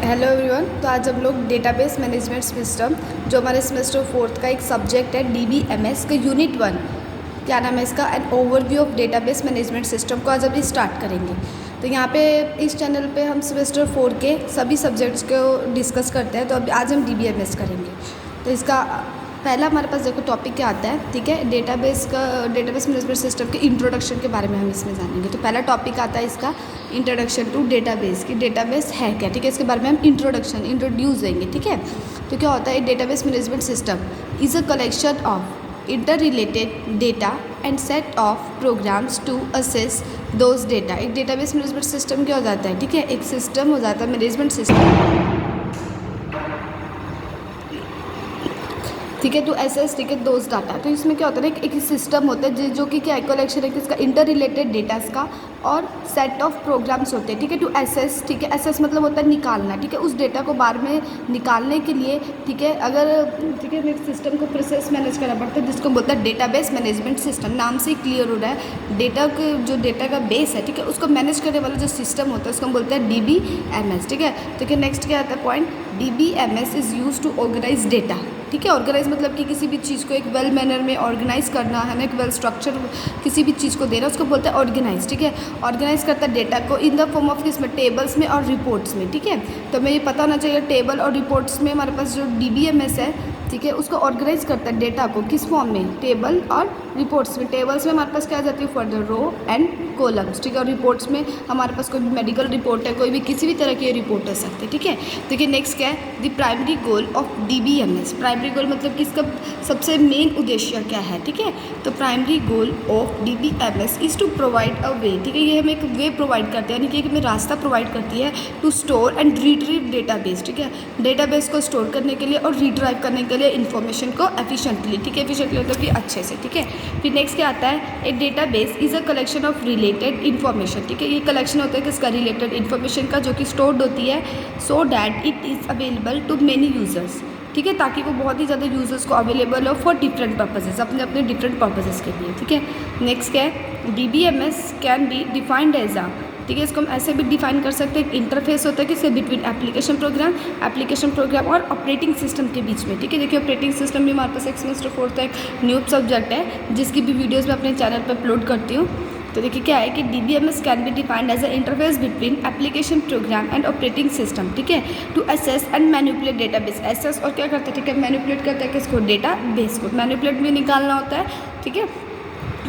Hello everyone. तो आज हम लोग डेटाबेस मैनेजमेंट सिस्टम जो हमारे सेमेस्टर 4 का एक सब्जेक्ट है DBMS का यूनिट 1, क्या नाम है इसका, an overview of database management system को आज अभी स्टार्ट करेंगे। तो यहाँ पे इस चैनल पे हम सेमेस्टर 4 के सभी सब्जेक्ट्स को डिस्कस करते हैं। तो अभी आज हम DBMS करेंगे। तो इसका पहला हमारे पास देखो टॉपिक क्या आता है, ठीक है, डेटाबेस मैनेजमेंट सिस्टम के इंट्रोडक्शन के बारे में हम इसमें जानेंगे। तो पहला टॉपिक आता है इसका इंट्रोडक्शन टू डेटाबेस, कि डेटाबेस है क्या, ठीक है, इसके बारे में हम इंट्रोड्यूस देंगे, ठीक है। तो क्या होता है, database management system is a collection of interrelated data and set of programs to access those data. एक डेटाबेस मैनेजमेंट सिस्टम क्या हो जाता है, ठीक है, एक सिस्टम हो जाता है मैनेजमेंट सिस्टम, ठीक है, टू एसेस, ठीक है, दोज डाटा। तो इसमें क्या होता है ना, एक सिस्टम होता है जो कि क्या है, कलेक्शन है किसका, इंटर रिलेटेड डेटास का, और सेट ऑफ प्रोग्राम्स होते हैं, ठीक है, टू एसेस, ठीक है, एसेस मतलब होता है निकालना, ठीक है, उस डेटा को बार में निकालने के लिए, ठीक है, अगर, ठीक है, एक सिस्टम को प्रोसेस मैनेज करना पड़ता है जिसको बोलता है डेटाबेस मैनेजमेंट सिस्टम। नाम से ही क्लियर हो रहा है, डेटा के जो डेटा का बेस है, ठीक है, उसको मैनेज करने वाला जो सिस्टम होता है उसको हम बोलते हैं DBMS, ठीक है। तो क्या नेक्स्ट क्या आता है point, DBMS is use to organise data, ठीक है। ऑर्गेनाइज मतलब कि किसी भी चीज़ को एक वेल मैनर में ऑर्गेनाइज करना है ना, एक वेल स्ट्रक्चर किसी भी चीज़ को देना, उसको बोलते हैं ऑर्गेनाइज, ठीक है। ऑर्गेनाइज करता है डेटा को इन द फॉर्म ऑफ किसमें, टेबल्स में और रिपोर्ट्स में, ठीक है। तो हमें ये पता होना चाहिए टेबल और रिपोर्ट्स में हमारे पास जो DBMS है, ठीक है, उसको ऑर्गेनाइज करता है डेटा को किस फॉर्म में, टेबल और रिपोर्ट्स में। टेबल्स में हमारे पास क्या आ जाती है, for the row and columns, ठीक है, और रिपोर्ट्स में हमारे पास कोई भी मेडिकल रिपोर्ट है, कोई भी किसी भी तरह की रिपोर्ट हो सकती है, ठीक है। देखिए नेक्स्ट क्या है, the primary goal of DBMS। Primary goal मतलब कि इसका सबसे मेन उद्देश्य क्या है, ठीक है। तो primary goal of DBMS is to provide a way, ठीक है, ये हमें एक वे प्रोवाइड करते हैं, यानी कि हमें रास्ता प्रोवाइड करती है to store and retrieve database, ठीक है, डेटाबेस को स्टोर करने के लिए और रिट्राइव करने के लिए इन्फॉर्मेशन को एफिशिएंटली, ठीक है, एफिशिएंटली मतलब कि अच्छे से, ठीक है। फिर नेक्स्ट क्या आता है, a database is a collection of related information, ठीक है, ये कलेक्शन होता है किसका, रिलेटेड इन्फॉर्मेशन का, जो कि स्टोर्ड होती है so that it is available to many users, ठीक है, ताकि वो बहुत ही ज़्यादा यूजर्स को अवेलेबल हो फॉर डिफरेंट पर्पजेज, अपने अपने डिफरेंट पर्पजेज के लिए, ठीक है। नेक्स्ट क्या है, DBMS can be defined as a, ठीक है, इसको हम ऐसे भी डिफाइन कर सकते हैं, एक इंटरफेस होता है किससे, बिटवीन एप्लीकेशन प्रोग्राम और ऑपरेटिंग सिस्टम के बीच में, ठीक है। देखिए ऑपरेटिंग सिस्टम भी हमारे पास एक सेमेस्टर 4 का एक न्यू सब्जेक्ट है, जिसकी भी वीडियोज़ मैं अपने चैनल पर अपलोड करती हूँ। तो देखिए क्या है कि DBMS can be defined as a interface between application program and operating system, ठीक है, to access and manipulate database. Access और क्या करता है, ठीक है, मैनिपुलेट करता है किसको, डेटा बेस को, मैनिपुलेट भी निकालना होता है, ठीक है।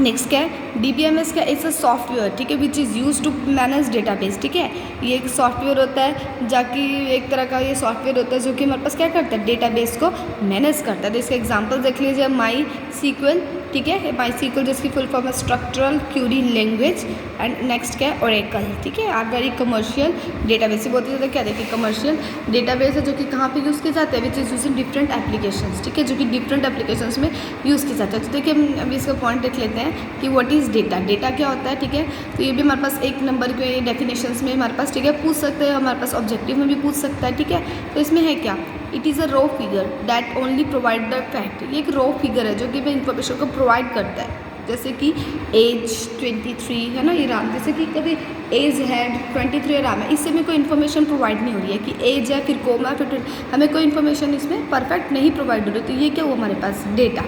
नेक्स्ट क्या है, DBMS का इट्स अ सॉफ्टवेयर, ठीक है, which is use to manage database, ठीक है, ये एक सॉफ्टवेयर होता है, जाकि एक तरह का ये सॉफ्टवेयर होता है जो कि हमारे पास क्या करता है, डेटाबेस को मैनेज करता है। तो इसका एग्जांपल देख लीजिए, MySQL, ठीक है, MySQL जिसकी फुल फॉर्म है structural Curie language, and next क्या है, ओरेकल, ठीक है, आर वेरी कमर्शियल डेटाबेस। ये बहुत ही ज़्यादा क्या देखिए कमर्शियल डेटाबेस है, जो कि कहाँ पे यूज़ किए जाते हैं, विच is use in different applications, ठीक है, जो कि डिफरेंट एप्लीकेशंस में यूज़ किए जाते हैं। तो देखिए हम अभी इसका पॉइंट देख लेते हैं कि व्हाट इज़ डेटा, डेटा क्या होता है, ठीक है। तो ये भी हमारे पास एक नंबर के डेफिनेशंस में हमारे पास, ठीक है, पूछ सकते हैं, हमारे पास ऑब्जेक्टिव में भी पूछ सकता है, ठीक है। तो इसमें है क्या, it is a raw figure that only provide the fact. ये एक रॉ फिगर है जो कि हमें इन्फॉर्मेशन को प्रोवाइड करता है, जैसे कि एज 23 है ना, ये राम, जैसे कि कभी एज है 23 राम है, इससे हमें कोई इन्फॉर्मेशन प्रोवाइड नहीं हो रही है कि एज है फिर कोमा फिर हमें कोई इन्फॉर्मेशन इसमें परफेक्ट नहीं प्रोवाइड हो रही। तो ये क्या हुआ हमारे पास, डेटा।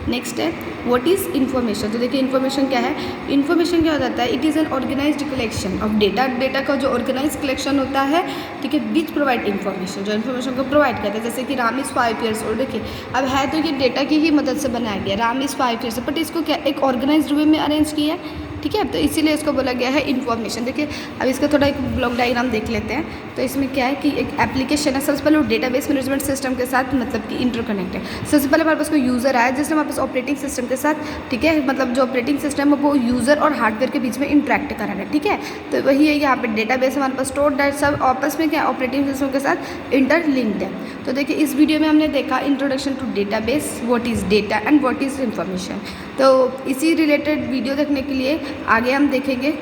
नेक्स्ट है व्हाट इज़ इन्फॉर्मेशन। तो देखिए इन्फॉर्मेशन क्या है, इन्फॉर्मेशन क्या हो जाता है, it is an organised collection of data, data का जो ऑर्गेनाइज कलेक्शन होता है, ठीक है, विच प्रोवाइड इन्फॉर्मेशन, जो इन्फॉर्मेशन को प्रोवाइड करता है। जैसे कि राम इज़ 5 years old, देखिए अब है तो ये डेटा की ही मदद से बनाया गया, राम इज़ 5 years, बट इसको क्या एक ऑर्गेनाइज्ड वे में अरेंज किया है, ठीक है, तो इसीलिए इसको बोला गया है इन्फॉर्मेशन। देखिए अब इसका थोड़ा एक ब्लॉक डायग्राम देख लेते हैं। तो इसमें क्या है कि एक एप्लीकेशन है, सबसे पहले वो डेटाबेस मैनेजमेंट सिस्टम के साथ मतलब कि इंटरकनेक्ट है। सबसे पहले हमारे पास कोई यूज़र आया जिसने हमारे पास ऑपरेटिंग सिस्टम के साथ, ठीक है, मतलब जो ऑपरेटिंग सिस्टम है वो यूज़र और हार्डवेयर के बीच में इंटरेक्ट करा है, ठीक है। तो वही है यहाँ पे डेटाबेस हमारे पास स्टोर डेटा सब आपस में क्या ऑपरेटिंग सिस्टम के साथ इंटरलिंक्ड है। तो देखिए इस वीडियो में हमने देखा introduction to database, what is data and what is information. तो इसी रिलेटेड वीडियो देखने के लिए आगे हम देखेंगे,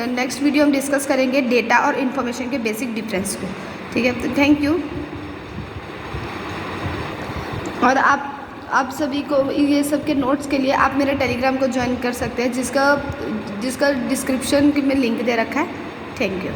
नेक्स्ट वीडियो हम डिस्कस करेंगे डेटा और इन्फॉर्मेशन के बेसिक डिफरेंस को, ठीक है। तो थैंक यू। और आप सभी को ये सब के नोट्स के लिए आप मेरे टेलीग्राम को ज्वाइन कर सकते हैं, जिसका डिस्क्रिप्शन में लिंक दे रखा है। Thank you.